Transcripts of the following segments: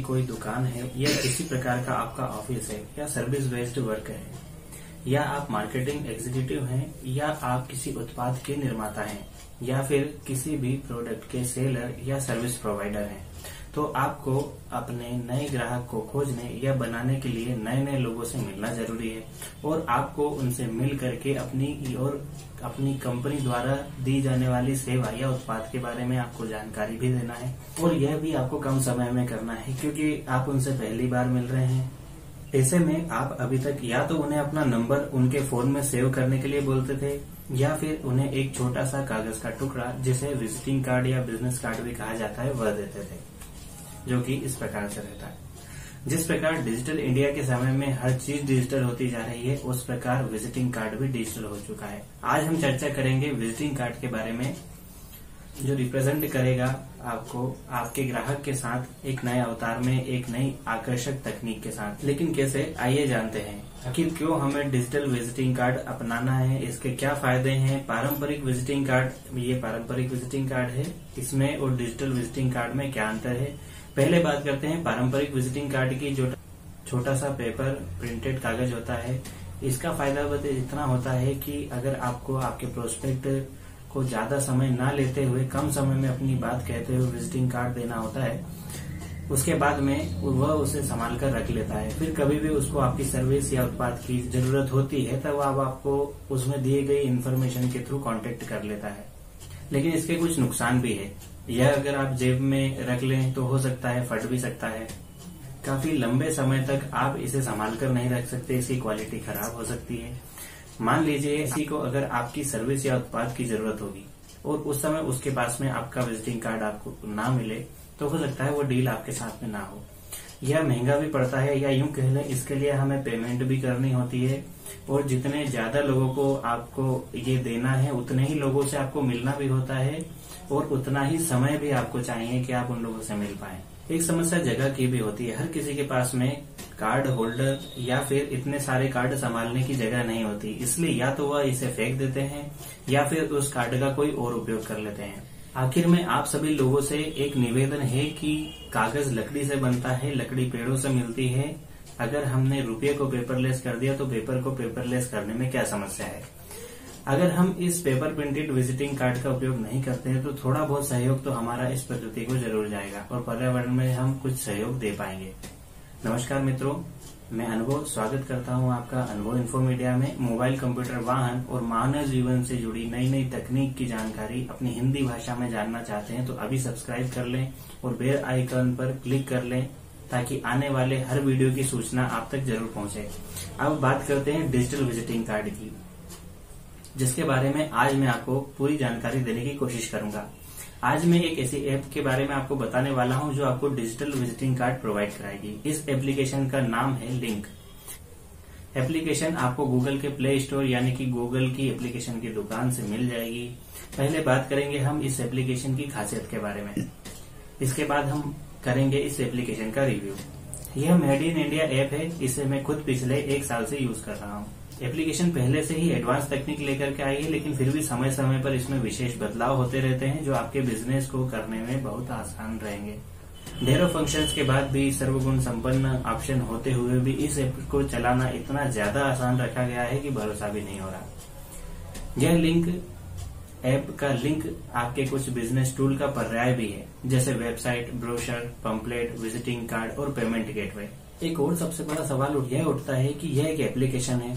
कोई दुकान है या किसी प्रकार का आपका ऑफिस है या सर्विस बेस्ड वर्क है या आप मार्केटिंग एग्जीक्यूटिव हैं या आप किसी उत्पाद के निर्माता हैं या फिर किसी भी प्रोडक्ट के सेलर या सर्विस प्रोवाइडर हैं, तो आपको अपने नए ग्राहक को खोजने या बनाने के लिए नए नए लोगों से मिलना जरूरी है और आपको उनसे मिल करके अपनी कंपनी द्वारा दी जाने वाली सेवा या उत्पाद के बारे में आपको जानकारी भी देना है। और यह भी आपको कम समय में करना है क्योंकि आप उनसे पहली बार मिल रहे हैं। ऐसे में आप अभी तक या तो उन्हें अपना नंबर उनके फोन में सेव करने के लिए बोलते थे या फिर उन्हें एक छोटा सा कागज का टुकड़ा जिसे विजिटिंग कार्ड या बिजनेस कार्ड भी कहा जाता है वह देते थे, जो कि इस प्रकार से रहता है। जिस प्रकार डिजिटल इंडिया के समय में हर चीज डिजिटल होती जा रही है, उस प्रकार विजिटिंग कार्ड भी डिजिटल हो चुका है। आज हम चर्चा करेंगे विजिटिंग कार्ड के बारे में, जो रिप्रेजेंट करेगा आपको आपके ग्राहक के साथ एक नए अवतार में, एक नई आकर्षक तकनीक के साथ। लेकिन कैसे, आइए जानते हैं आखिर क्यों हमें डिजिटल विजिटिंग कार्ड अपनाना है, इसके क्या फायदे हैं। पारंपरिक विजिटिंग कार्ड, ये पारंपरिक विजिटिंग कार्ड है, इसमें और डिजिटल विजिटिंग कार्ड में क्या अंतर है। पहले बात करते हैं पारंपरिक विजिटिंग कार्ड की। जो छोटा सा पेपर प्रिंटेड कागज होता है, इसका फायदा बस इतना होता है कि अगर आपको आपके प्रोस्पेक्ट को ज्यादा समय ना लेते हुए कम समय में अपनी बात कहते हुए विजिटिंग कार्ड देना होता है, उसके बाद में वह उसे संभाल कर रख लेता है। फिर कभी भी उसको आपकी सर्विस या उत्पाद की जरूरत होती है तब आपको उसमें दिए गई इन्फॉर्मेशन के थ्रू कांटेक्ट कर लेता है। लेकिन इसके कुछ नुकसान भी है। यह अगर आप जेब में रख लें तो हो सकता है फट भी सकता है। काफी लंबे समय तक आप इसे संभाल कर नहीं रख सकते, इसकी क्वालिटी खराब हो सकती है। मान लीजिए किसी को अगर आपकी सर्विस या उत्पाद की जरूरत होगी और उस समय उसके पास में आपका विजिटिंग कार्ड आपको ना मिले, तो हो सकता है वो डील आपके साथ में ना हो। यह महंगा भी पड़ता है, या यूं कह लें इसके लिए हमें पेमेंट भी करनी होती है और जितने ज्यादा लोगों को आपको ये देना है उतने ही लोगों से आपको मिलना भी होता है और उतना ही समय भी आपको चाहिए कि आप उन लोगों से मिल पाएं। एक समस्या जगह की भी होती है। हर किसी के पास में कार्ड होल्डर या फिर इतने सारे कार्ड संभालने की जगह नहीं होती, इसलिए या तो वह इसे फेंक देते हैं या फिर उस कार्ड का कोई और उपयोग कर लेते हैं। आखिर में आप सभी लोगों से एक निवेदन है कि कागज लकड़ी से बनता है, लकड़ी पेड़ों से मिलती है। अगर हमने रुपये को पेपरलेस कर दिया तो पेपर को पेपरलेस करने में क्या समस्या है। अगर हम इस पेपर प्रिंटेड विजिटिंग कार्ड का उपयोग नहीं करते हैं तो थोड़ा बहुत सहयोग तो हमारा इस प्रकृति को जरूर जाएगा और पर्यावरण में हम कुछ सहयोग दे पाएंगे। नमस्कार मित्रों, मैं अनुभव स्वागत करता हूं आपका अनुभव इन्फो मीडिया में। मोबाइल, कंप्यूटर, वाहन और मानव जीवन से जुड़ी नई नई तकनीक की जानकारी अपनी हिंदी भाषा में जानना चाहते हैं तो अभी सब्सक्राइब कर लें और बेल आइकन पर क्लिक कर लें ताकि आने वाले हर वीडियो की सूचना आप तक जरूर पहुंचे। अब बात करते हैं डिजिटल विजिटिंग कार्ड की, जिसके बारे में आज मैं आपको पूरी जानकारी देने की कोशिश करूंगा। आज मैं एक ऐसी ऐप के बारे में आपको बताने वाला हूं जो आपको डिजिटल विजिटिंग कार्ड प्रोवाइड कराएगी। इस एप्लीकेशन का नाम है लिंक। एप्लीकेशन आपको गूगल के प्ले स्टोर यानी कि गूगल की एप्लीकेशन की दुकान से मिल जाएगी। पहले बात करेंगे हम इस एप्लीकेशन की खासियत के बारे में, इसके बाद हम करेंगे इस एप्लीकेशन का रिव्यू। यह मेड इन इंडिया ऐप है, इसे मैं खुद पिछले 1 साल से यूज कर रहा हूँ। एप्लीकेशन पहले से ही एडवांस तकनीक लेकर के आई है, लेकिन फिर भी समय समय पर इसमें विशेष बदलाव होते रहते हैं जो आपके बिजनेस को करने में बहुत आसान रहेंगे। ढेरों फंक्शंस के बाद भी सर्वगुण संपन्न ऑप्शन होते हुए भी इस ऐप को चलाना इतना ज्यादा आसान रखा गया है कि भरोसा भी नहीं हो रहा। यह लिंक ऐप का लिंक आपके कुछ बिजनेस टूल का पर्याय भी है, जैसे website, brochure, pamphlet, visiting card और पेमेंट गेटवे। एक और सबसे बड़ा सवाल यह उठता है कि यह एक एप्लीकेशन है,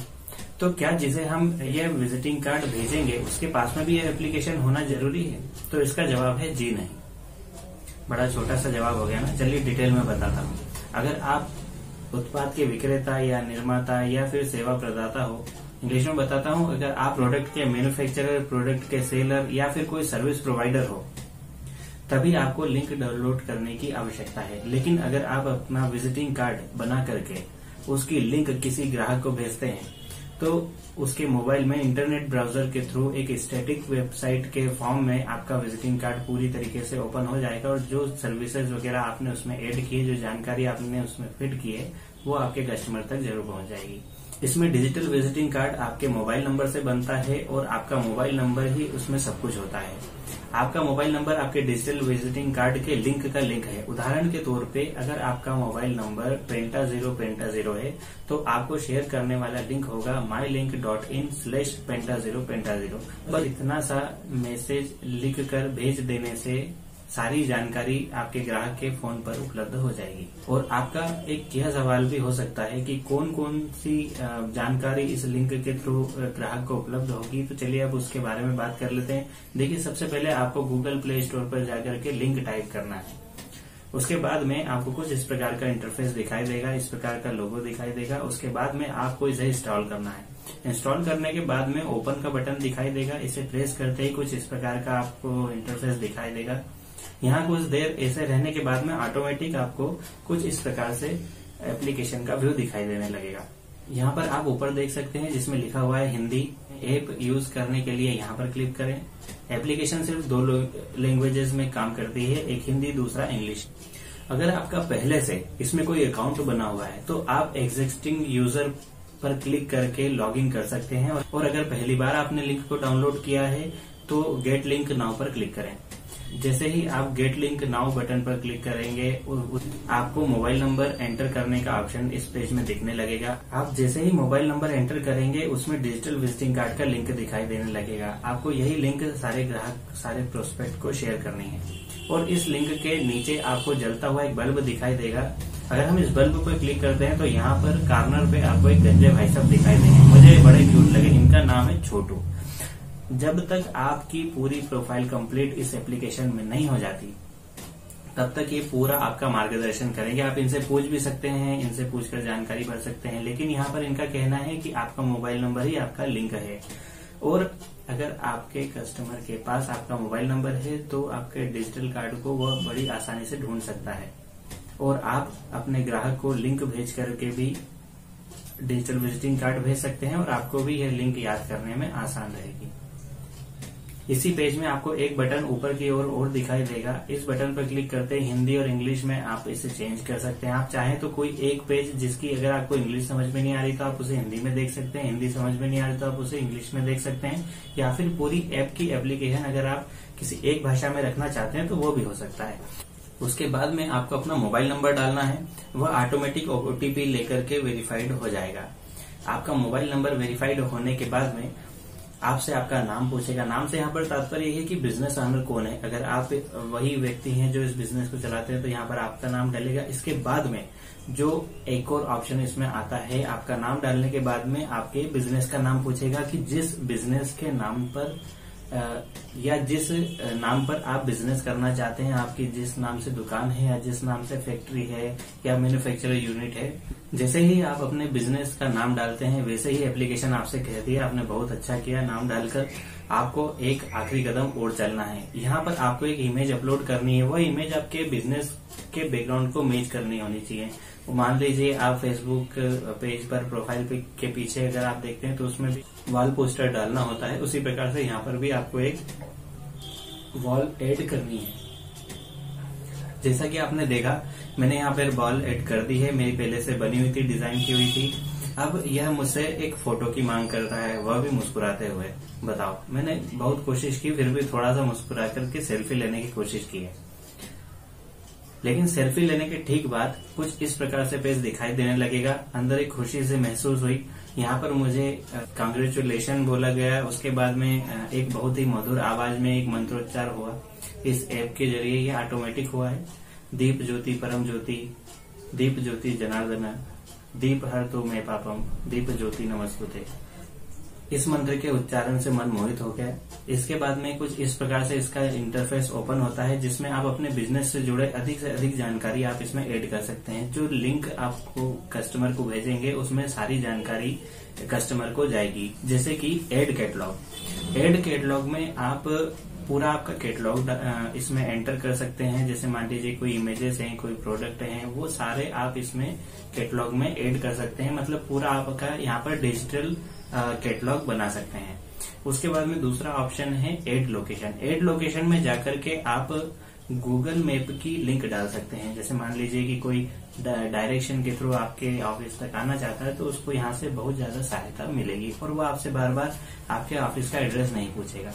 तो क्या जिसे हम यह विजिटिंग कार्ड भेजेंगे उसके पास में भी यह एप्लीकेशन होना जरूरी है? तो इसका जवाब है जी नहीं। बड़ा छोटा सा जवाब हो गया ना, चलिए डिटेल में बताता हूँ। अगर आप उत्पाद के विक्रेता या निर्माता या फिर सेवा प्रदाता हो, इंग्लिश में बताता हूँ, अगर आप प्रोडक्ट के मैन्युफैक्चरर, प्रोडक्ट के सेलर या फिर कोई सर्विस प्रोवाइडर हो, तभी आपको लिंक डाउनलोड करने की आवश्यकता है। लेकिन अगर आप अपना विजिटिंग कार्ड बना करके उसकी लिंक किसी ग्राहक को भेजते हैं तो उसके मोबाइल में इंटरनेट ब्राउजर के थ्रू एक स्टैटिक वेबसाइट के फॉर्म में आपका विजिटिंग कार्ड पूरी तरीके से ओपन हो जाएगा और जो सर्विसेज वगैरह आपने उसमें ऐड किए, जो जानकारी आपने उसमें फिट की है, वो आपके कस्टमर तक जरूर पहुंच जाएगी। इसमें डिजिटल विजिटिंग कार्ड आपके मोबाइल नंबर से बनता है और आपका मोबाइल नंबर ही उसमें सब कुछ होता है। आपका मोबाइल नंबर आपके डिजिटल विजिटिंग कार्ड के लिंक का लिंक है। उदाहरण के तौर पे अगर आपका मोबाइल नंबर penta0 है तो आपको शेयर करने वाला लिंक होगा mylink.in/penta0। बस इतना सा मैसेज लिख कर भेज देने से सारी जानकारी आपके ग्राहक के फोन पर उपलब्ध हो जाएगी। और आपका एक यह सवाल भी हो सकता है कि कौन कौन सी जानकारी इस लिंक के थ्रू ग्राहक को उपलब्ध होगी, तो चलिए अब उसके बारे में बात कर लेते हैं। देखिए, सबसे पहले आपको गूगल प्ले स्टोर पर जाकर के लिंक टाइप करना है। उसके बाद में आपको कुछ इस प्रकार का इंटरफेस दिखाई देगा, इस प्रकार का लोगो दिखाई देगा। उसके बाद में आपको इसे इंस्टॉल करना है। इंस्टॉल करने के बाद में ओपन का बटन दिखाई देगा। इसे प्रेस करते ही कुछ इस प्रकार का आपको इंटरफेस दिखाई देगा। यहाँ कुछ देर ऐसे रहने के बाद में ऑटोमेटिक आपको कुछ इस प्रकार से एप्लीकेशन का व्यू दिखाई देने लगेगा। यहाँ पर आप ऊपर देख सकते हैं जिसमें लिखा हुआ है हिंदी। ऐप यूज करने के लिए यहाँ पर क्लिक करें। एप्लीकेशन सिर्फ 2 लैंग्वेजेस में काम करती है, एक हिंदी दूसरा इंग्लिश। अगर आपका पहले से इसमें कोई अकाउंट बना हुआ है तो आप एग्जिस्टिंग यूजर पर क्लिक करके लॉग इन कर सकते हैं। और अगर पहली बार आपने लिंक को डाउनलोड किया है तो गेट लिंक नाउ पर क्लिक करें। जैसे ही आप गेट लिंक नाउ बटन पर क्लिक करेंगे आपको मोबाइल नंबर एंटर करने का ऑप्शन इस पेज में दिखने लगेगा। आप जैसे ही मोबाइल नंबर एंटर करेंगे उसमें डिजिटल विजिटिंग कार्ड का लिंक दिखाई देने लगेगा। आपको यही लिंक सारे ग्राहक, सारे प्रोस्पेक्ट को शेयर करनी है। और इस लिंक के नीचे आपको जलता हुआ एक बल्ब दिखाई देगा। अगर हम इस बल्ब पर क्लिक करते हैं तो यहाँ पर कॉर्नर पे आपको एक गंजे भाई साहब दिखाई देंगे। मुझे बड़े क्यूट लगे। इनका नाम है छोटू। जब तक आपकी पूरी प्रोफाइल कंप्लीट इस एप्लीकेशन में नहीं हो जाती तब तक ये पूरा आपका मार्गदर्शन करेंगे। आप इनसे पूछ भी सकते हैं, इनसे पूछकर जानकारी भर सकते हैं। लेकिन यहाँ पर इनका कहना है कि आपका मोबाइल नंबर ही आपका लिंक है। और अगर आपके कस्टमर के पास आपका मोबाइल नंबर है तो आपके डिजिटल कार्ड को वह बड़ी आसानी से ढूंढ सकता है। और आप अपने ग्राहक को लिंक भेज करके भी डिजिटल विजिटिंग कार्ड भेज सकते हैं और आपको भी यह लिंक याद करने में आसान रहेगी। इसी पेज में आपको एक बटन ऊपर की ओर और दिखाई देगा। इस बटन पर क्लिक करते ही हिंदी और इंग्लिश में आप इसे चेंज कर सकते हैं। आप चाहें तो कोई एक पेज जिसकी अगर आपको इंग्लिश समझ में नहीं आ रही तो आप उसे हिंदी में देख सकते हैं, हिंदी समझ में नहीं आ रही तो आप उसे इंग्लिश में देख सकते हैं। या फिर पूरी ऐप की एप्लीकेशन अगर आप किसी एक भाषा में रखना चाहते हैं तो वो भी हो सकता है। उसके बाद में आपको अपना मोबाइल नंबर डालना है। वह ऑटोमेटिक ओटीपी लेकर के वेरीफाइड हो जाएगा। आपका मोबाइल नंबर वेरीफाइड होने के बाद में आपसे आपका नाम पूछेगा। नाम से यहाँ पर तात्पर्य है कि बिजनेस ओनर कौन है। अगर आप वही व्यक्ति हैं जो इस बिजनेस को चलाते हैं तो यहाँ पर आपका नाम डालेगा। इसके बाद में जो एक और ऑप्शन इसमें आता है, आपका नाम डालने के बाद में आपके बिजनेस का नाम पूछेगा कि जिस बिजनेस के नाम पर या जिस नाम पर आप बिजनेस करना चाहते हैं, आपकी जिस नाम से दुकान है या जिस नाम से फैक्ट्री है या मैन्युफैक्चरिंग यूनिट है, जैसे ही आप अपने बिजनेस का नाम डालते हैं वैसे ही एप्लीकेशन आपसे कहती है आपने बहुत अच्छा किया नाम डालकर। आपको एक आखिरी कदम और चलना है। यहाँ पर आपको एक इमेज अपलोड करनी है। वह इमेज आपके बिजनेस के बैकग्राउंड को मैच करनी होनी चाहिए। मान लीजिए आप फेसबुक पेज पर प्रोफाइल के पीछे अगर आप देखते हैं तो उसमें भी वॉल पोस्टर डालना होता है। उसी प्रकार से यहाँ पर भी आपको एक वॉल ऐड करनी है। जैसा कि आपने देखा मैंने यहाँ पर वॉल ऐड कर दी है। मेरी पहले से बनी हुई थी, डिजाइन की हुई थी। अब यह मुझसे एक फोटो की मांग कर रहा है, वह भी मुस्कुराते हुए। बताओ, मैंने बहुत कोशिश की फिर भी थोड़ा सा मुस्कुरा करके सेल्फी लेने की कोशिश की है। लेकिन सेल्फी लेने के ठीक बाद कुछ इस प्रकार से पेज दिखाई देने लगेगा। अंदर एक खुशी से महसूस हुई। यहाँ पर मुझे कांग्रेचुलेशन बोला गया। उसके बाद में एक बहुत ही मधुर आवाज में एक मंत्रोच्चार हुआ। इस ऐप के जरिए ये ऑटोमेटिक हुआ है। दीप ज्योति परम ज्योति, दीप ज्योति जनार्दन, दीप हर तो मैं पापम, दीप ज्योति नमस्कुते। इस मंत्र के उच्चारण से मन मोहित हो गया। इसके बाद में कुछ इस प्रकार से इसका इंटरफेस ओपन होता है जिसमें आप अपने बिजनेस से जुड़े अधिक से अधिक जानकारी आप इसमें ऐड कर सकते हैं। जो लिंक आपको कस्टमर को भेजेंगे उसमें सारी जानकारी कस्टमर को जाएगी। जैसे कि एड कैटलॉग। एड कैटलॉग में आप पूरा आपका कैटलॉग इसमें एंटर कर सकते हैं। जैसे मान लीजिए कोई इमेजेस हैं, कोई प्रोडक्ट हैं, वो सारे आप इसमें कैटलॉग में ऐड कर सकते हैं। मतलब पूरा आपका यहाँ पर डिजिटल कैटलॉग बना सकते हैं। उसके बाद में दूसरा ऑप्शन है एड लोकेशन। एड लोकेशन में जाकर के आप गूगल मैप की लिंक डाल सकते हैं। जैसे मान लीजिए कि कोई डायरेक्शन के थ्रू आपके ऑफिस तक आना चाहता है तो उसको यहाँ से बहुत ज्यादा सहायता मिलेगी और वो आपसे बार बार आपके ऑफिस का एड्रेस नहीं पूछेगा।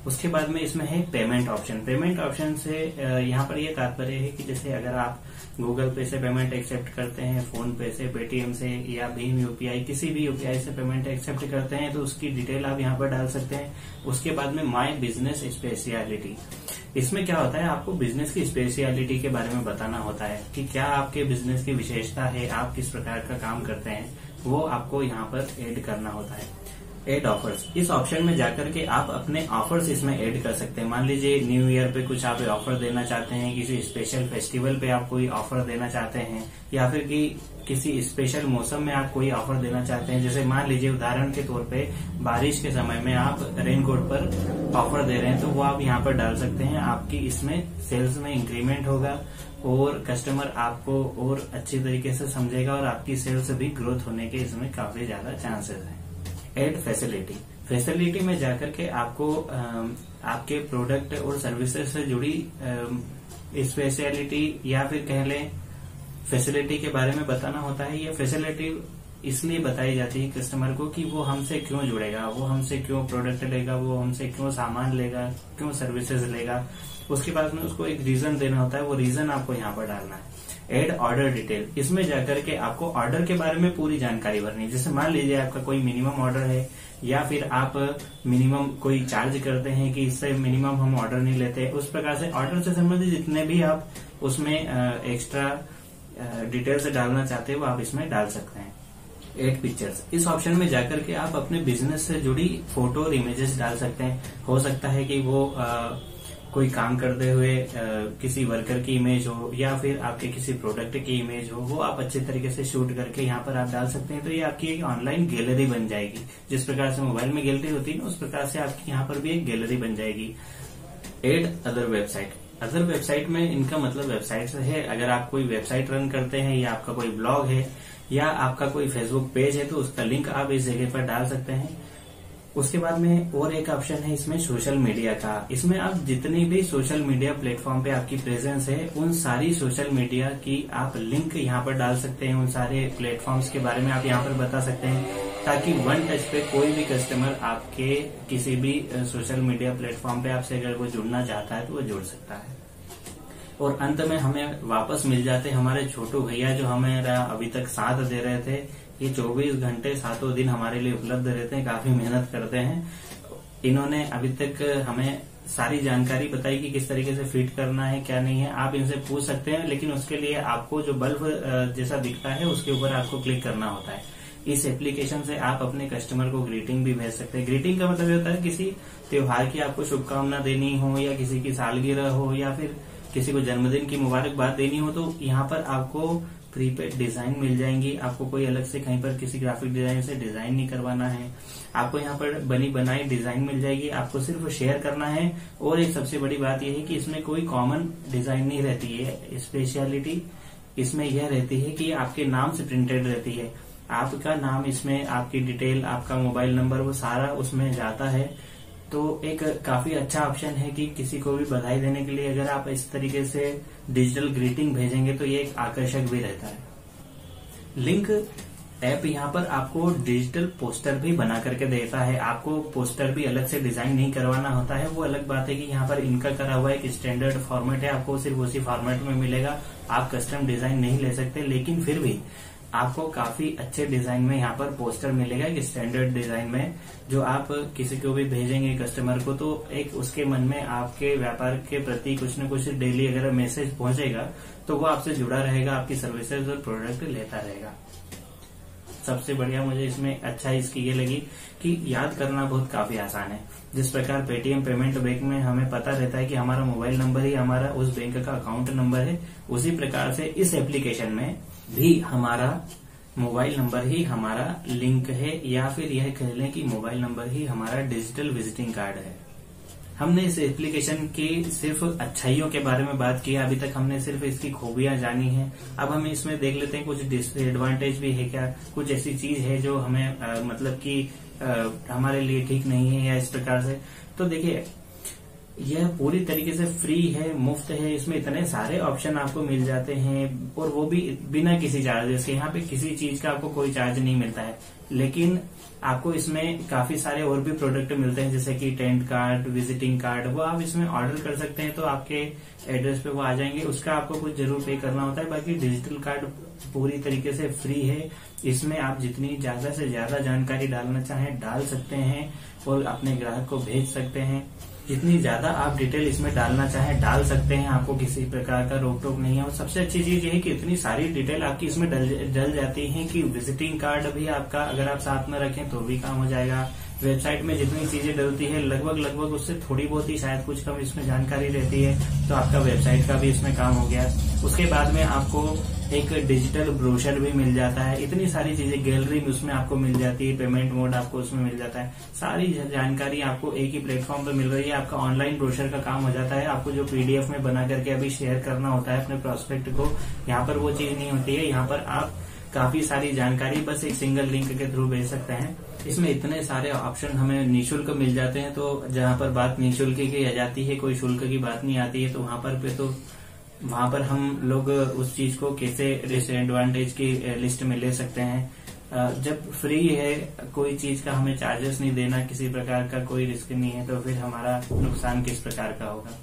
उसके बाद में इसमें है पेमेंट ऑप्शन। पेमेंट ऑप्शन से यहाँ पर ये तात्पर्य है कि जैसे अगर आप गूगल पे से पेमेंट एक्सेप्ट करते हैं, फोन पे से, पेटीएम से या भीम यूपीआई, किसी भी यूपीआई से पेमेंट एक्सेप्ट करते हैं तो उसकी डिटेल आप यहाँ पर डाल सकते हैं। उसके बाद में माय बिजनेस स्पेशलिटी, इसमें क्या होता है, आपको बिजनेस की स्पेशलिटी के बारे में बताना होता है कि क्या आपके बिजनेस की विशेषता है, आप किस प्रकार का काम करते हैं, वो आपको यहाँ पर ऐड करना होता है। ऐड ऑफर्स, इस ऑप्शन में जाकर के आप अपने ऑफर्स इसमें ऐड कर सकते हैं। मान लीजिए न्यू ईयर पे कुछ आप ऑफर देना चाहते हैं, किसी स्पेशल फेस्टिवल पे आप कोई ऑफर देना चाहते हैं, या फिर कि किसी स्पेशल मौसम में आप कोई ऑफर देना चाहते हैं। जैसे मान लीजिए उदाहरण के तौर पे बारिश के समय में आप रेनकोट पर ऑफर दे रहे हैं तो वो आप यहाँ पर डाल सकते हैं। आपकी इसमें सेल्स में इंक्रीमेंट होगा और कस्टमर आपको और अच्छी तरीके से समझेगा और आपकी सेल्स भी ग्रोथ होने के इसमें काफी ज्यादा चांसेस हैं। एड फैसिलिटी में जाकर के आपको आपके प्रोडक्ट और सर्विसेज से जुड़ी स्पेशलिटी या फिर कह लें फैसिलिटी के बारे में बताना होता है। ये फैसिलिटी इसलिए बताई जाती है कस्टमर को कि वो हमसे क्यों जुड़ेगा, वो हमसे क्यों प्रोडक्ट लेगा, वो हमसे क्यों सामान लेगा, क्यों सर्विसेज लेगा। उसके बाद में उसको एक रीजन देना होता है, वो रीजन आपको यहाँ पर डालना है। एड ऑर्डर डिटेल, इसमें जाकर के आपको ऑर्डर के बारे में पूरी जानकारी भरनी है। जैसे मान लीजिए आपका कोई मिनिमम ऑर्डर है या फिर आप मिनिमम कोई चार्ज करते हैं कि इससे मिनिमम हम ऑर्डर नहीं लेते, उस प्रकार से ऑर्डर से संबंधित जितने भी आप उसमें एक्स्ट्रा डिटेल्स डालना चाहते हैं वो आप इसमें डाल सकते हैं। एड पिक्चर्स, इस ऑप्शन में जाकर के आप अपने बिजनेस से जुड़ी फोटो और इमेजेस डाल सकते हैं। हो सकता है कि वो कोई काम करते हुए किसी वर्कर की इमेज हो या फिर आपके किसी प्रोडक्ट की इमेज हो, वो आप अच्छे तरीके से शूट करके यहाँ पर आप डाल सकते हैं। तो ये आपकी एक ऑनलाइन गैलरी बन जाएगी। जिस प्रकार से मोबाइल में गैलरी होती है ना, उस प्रकार से आपकी यहाँ पर भी एक गैलरी बन जाएगी। Add other website, other website में इनका मतलब वेबसाइट से है। अगर आप कोई वेबसाइट रन करते हैं या आपका कोई ब्लॉग है या आपका कोई फेसबुक पेज है तो उसका लिंक आप इस जगह पर डाल सकते हैं। उसके बाद में और एक ऑप्शन है इसमें सोशल मीडिया का। इसमें आप जितनी भी सोशल मीडिया प्लेटफॉर्म पे आपकी प्रेजेंस है उन सारी सोशल मीडिया की आप लिंक यहाँ पर डाल सकते हैं। उन सारे प्लेटफॉर्म्स के बारे में आप यहाँ पर बता सकते हैं ताकि वन टच पे कोई भी कस्टमर आपके किसी भी सोशल मीडिया प्लेटफॉर्म पे आपसे अगर वो जुड़ना चाहता है तो वो जुड़ सकता है। और अंत में हमें वापस मिल जाते हमारे छोटू भैया जो हमारा अभी तक साथ दे रहे थे। ये 24 घंटे 7 दिन हमारे लिए उपलब्ध रहते हैं, काफी मेहनत करते हैं। इन्होंने अभी तक हमें सारी जानकारी बताई कि किस तरीके से फिट करना है, क्या नहीं है। आप इनसे पूछ सकते हैं, लेकिन उसके लिए आपको जो बल्ब जैसा दिखता है उसके ऊपर आपको क्लिक करना होता है। इस एप्लीकेशन से आप अपने कस्टमर को ग्रीटिंग भी भेज सकते हैं। ग्रीटिंग का मतलब होता है किसी त्योहार की आपको शुभकामना देनी हो या किसी की सालगिरह हो या फिर किसी को जन्मदिन की मुबारकबाद देनी हो तो यहाँ पर आपको प्रीपेड डिजाइन मिल जाएंगी। आपको कोई अलग से कहीं पर किसी ग्राफिक डिजाइन से डिजाइन नहीं करवाना है। आपको यहाँ पर बनी बनाई डिजाइन मिल जाएगी, आपको सिर्फ शेयर करना है। और एक सबसे बड़ी बात यह है कि इसमें कोई कॉमन डिजाइन नहीं रहती है। स्पेशलिटी इसमें यह रहती है कि आपके नाम से प्रिंटेड रहती है। आपका नाम इसमें, आपकी डिटेल, आपका मोबाइल नंबर, वो सारा उसमें जाता है। तो एक काफी अच्छा ऑप्शन है कि किसी को भी बधाई देने के लिए अगर आप इस तरीके से डिजिटल ग्रीटिंग भेजेंगे तो ये एक आकर्षक भी रहता है। लिंक ऐप यहाँ पर आपको डिजिटल पोस्टर भी बना करके देता है। आपको पोस्टर भी अलग से डिजाइन नहीं करवाना होता है। वो अलग बात है कि यहाँ पर इनका करा हुआ एक स्टैंडर्ड फॉर्मेट है, आपको सिर्फ उसी फॉर्मेट में मिलेगा। आप कस्टम डिजाइन नहीं ले सकते, लेकिन फिर भी आपको काफी अच्छे डिजाइन में यहाँ पर पोस्टर मिलेगा, एक स्टैंडर्ड डिजाइन में, जो आप किसी को भी भेजेंगे कस्टमर को तो एक उसके मन में आपके व्यापार के प्रति कुछ न कुछ डेली अगर मैसेज पहुंचेगा तो वो आपसे जुड़ा रहेगा, आपकी सर्विसेज और प्रोडक्ट लेता रहेगा। सबसे बढ़िया मुझे इसमें अच्छा इसकी ये लगी कि याद करना बहुत काफी आसान है। जिस प्रकार पेटीएम पेमेंट बैंक में हमें पता रहता है कि हमारा मोबाइल नंबर ही हमारा उस बैंक का अकाउंट नंबर है, उसी प्रकार से इस एप्लीकेशन में भी हमारा मोबाइल नंबर ही हमारा लिंक है, या फिर यह कह लें कि मोबाइल नंबर ही हमारा डिजिटल विजिटिंग कार्ड है। हमने इस एप्लीकेशन की सिर्फ अच्छाइयों के बारे में बात की है, अभी तक हमने सिर्फ इसकी खूबियां जानी है। अब हम इसमें देख लेते हैं कुछ डिसएडवांटेज भी है क्या, कुछ ऐसी चीज है जो हमें मतलब कि हमारे लिए ठीक नहीं है या इस प्रकार से। तो देखिए, यह पूरी तरीके से फ्री है, मुफ्त है। इसमें इतने सारे ऑप्शन आपको मिल जाते हैं और वो भी बिना किसी चार्जेस के। यहाँ पे किसी चीज का आपको कोई चार्ज नहीं मिलता है, लेकिन आपको इसमें काफी सारे और भी प्रोडक्ट मिलते हैं, जैसे कि टेंट कार्ड, विजिटिंग कार्ड। वो आप इसमें ऑर्डर कर सकते हैं तो आपके एड्रेस पे वो आ जाएंगे। उसका आपको कुछ जरूर पे करना होता है। बाकी डिजिटल कार्ड पूरी तरीके से फ्री है। इसमें आप जितनी ज्यादा से ज्यादा जानकारी डालना चाहें डाल सकते हैं और अपने ग्राहक को भेज सकते हैं। जितनी ज्यादा आप डिटेल इसमें डालना चाहें डाल सकते हैं, आपको किसी प्रकार का रोक टोक नहीं है। और सबसे अच्छी चीज ये है कि इतनी सारी डिटेल आपकी इसमें डल जाती है कि विजिटिंग कार्ड भी आपका अगर आप साथ में रखें तो भी काम हो जाएगा। वेबसाइट में जितनी चीजें डलती है लगभग उससे थोड़ी बहुत ही शायद कुछ कम इसमें जानकारी रहती है, तो आपका वेबसाइट का भी इसमें काम हो गया। उसके बाद में आपको एक डिजिटल ब्रोशर भी मिल जाता है। इतनी सारी चीजें, गैलरी में उसमें आपको मिल जाती है, पेमेंट मोड आपको उसमें मिल जाता है। सारी जानकारी आपको एक ही प्लेटफॉर्म पे मिल रही है। आपका ऑनलाइन ब्रोशर का काम हो जाता है। आपको जो पीडीएफ में बना करके अभी शेयर करना होता है अपने प्रोस्पेक्ट को, यहाँ पर वो चीज नहीं होती है। यहाँ पर आप काफी सारी जानकारी बस एक सिंगल लिंक के थ्रू भेज सकते हैं। इसमें इतने सारे ऑप्शन हमें निःशुल्क मिल जाते हैं। तो जहाँ पर बात निःशुल्क की आ जाती है, कोई शुल्क की बात नहीं आती है, तो वहां पर हम लोग उस चीज को कैसे डिसएडवांटेज की लिस्ट में ले सकते हैं। जब फ्री है, कोई चीज का हमें चार्जेस नहीं देना, किसी प्रकार का कोई रिस्क नहीं है, तो फिर हमारा नुकसान किस प्रकार का होगा।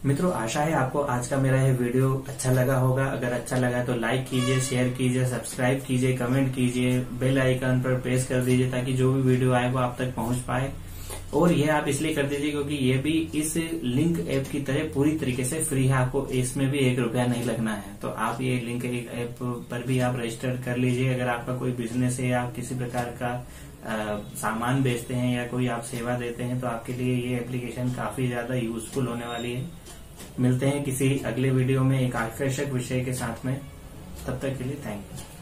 मित्रों, आशा है आपको आज का मेरा यह वीडियो अच्छा लगा होगा। अगर अच्छा लगा तो लाइक कीजिए, शेयर कीजिए, सब्सक्राइब कीजिए, कमेंट कीजिए, बेल आइकन पर प्रेस कर दीजिए ताकि जो भी वीडियो आए वो आप तक पहुंच पाए। और यह आप इसलिए कर दीजिए क्योंकि ये भी इस लिंक ऐप की तरह पूरी तरीके से फ्री है। आपको इसमें भी ₹1 नहीं लगना है। तो आप ये लिंक ऐप पर भी आप रजिस्टर कर लीजिए। अगर आपका कोई बिजनेस है या किसी प्रकार का सामान बेचते हैं या कोई आप सेवा देते हैं तो आपके लिए ये एप्लीकेशन काफी ज्यादा यूजफुल होने वाली है। मिलते हैं किसी अगले वीडियो में एक आकर्षक विषय के साथ में। तब तक के लिए थैंक यू।